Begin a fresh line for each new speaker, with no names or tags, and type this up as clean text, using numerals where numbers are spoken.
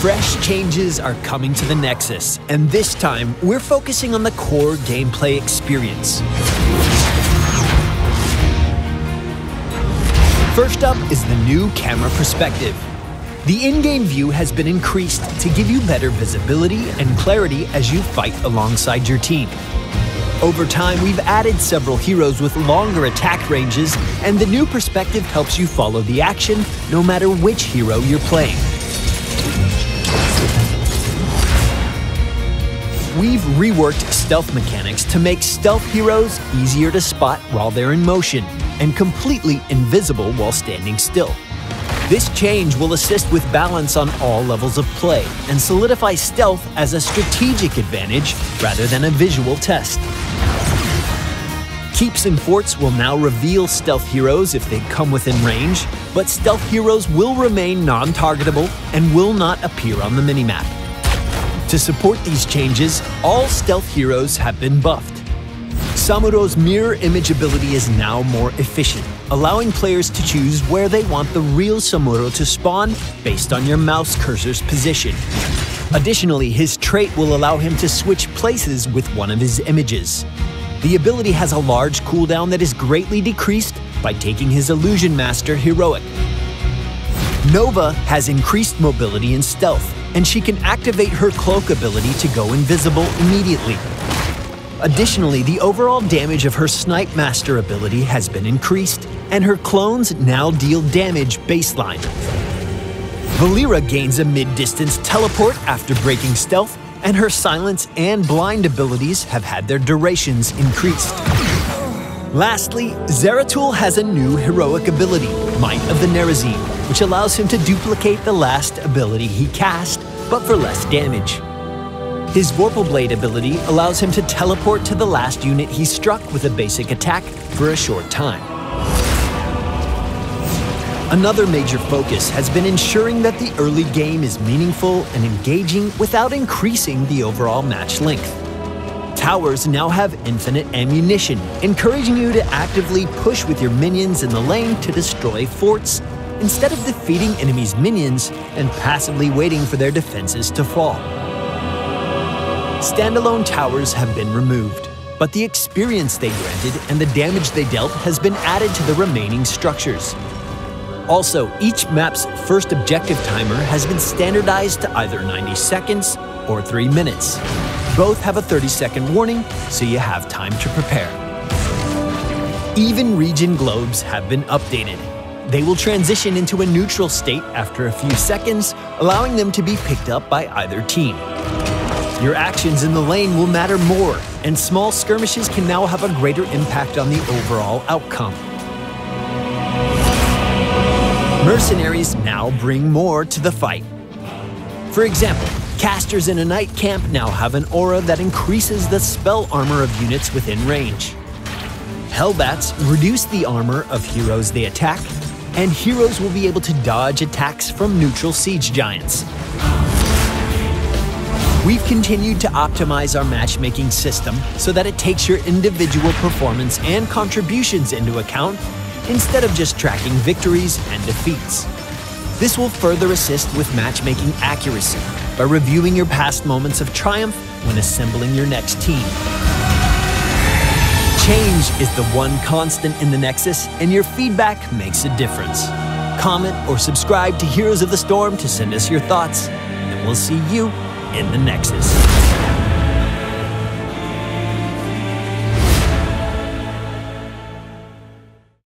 Fresh changes are coming to the Nexus, and this time we're focusing on the core gameplay experience. First up is the new camera perspective. The in-game view has been increased to give you better visibility and clarity as you fight alongside your team. Over time, we've added several heroes with longer attack ranges, and the new perspective helps you follow the action no matter which hero you're playing. We've reworked stealth mechanics to make stealth heroes easier to spot while they're in motion, and completely invisible while standing still. This change will assist with balance on all levels of play, and solidify stealth as a strategic advantage rather than a visual test. Keeps and forts will now reveal stealth heroes if they come within range, but stealth heroes will remain non-targetable and will not appear on the minimap. To support these changes, all stealth heroes have been buffed. Samuro's mirror image ability is now more efficient, allowing players to choose where they want the real Samuro to spawn based on your mouse cursor's position. Additionally, his trait will allow him to switch places with one of his images. The ability has a large cooldown that is greatly decreased by taking his Illusion Master heroic. Nova has increased mobility and stealth, and she can activate her cloak ability to go invisible immediately. Additionally, the overall damage of her Snipe Master ability has been increased, and her clones now deal damage baseline. Valera gains a mid-distance teleport after breaking stealth, and her silence and blind abilities have had their durations increased. Lastly, Zeratul has a new heroic ability, Might of the Nerazim, which allows him to duplicate the last ability he cast, but for less damage. His Vorpal Blade ability allows him to teleport to the last unit he struck with a basic attack for a short time. Another major focus has been ensuring that the early game is meaningful and engaging without increasing the overall match length. Towers now have infinite ammunition, encouraging you to actively push with your minions in the lane to destroy forts, instead of defeating enemies' minions and passively waiting for their defenses to fall. Standalone towers have been removed, but the experience they granted and the damage they dealt has been added to the remaining structures. Also, each map's first objective timer has been standardized to either 90 seconds or 3 minutes. Both have a 30-second warning, so you have time to prepare. Even region globes have been updated. They will transition into a neutral state after a few seconds, allowing them to be picked up by either team. Your actions in the lane will matter more, and small skirmishes can now have a greater impact on the overall outcome. Mercenaries now bring more to the fight. For example, casters in a night camp now have an aura that increases the spell armor of units within range. Hellbats reduce the armor of heroes they attack, and heroes will be able to dodge attacks from neutral siege giants. We've continued to optimize our matchmaking system so that it takes your individual performance and contributions into account instead of just tracking victories and defeats. This will further assist with matchmaking accuracy by reviewing your past moments of triumph when assembling your next team. Change is the one constant in the Nexus, and your feedback makes a difference. Comment or subscribe to Heroes of the Storm to send us your thoughts, and we'll see you in the Nexus.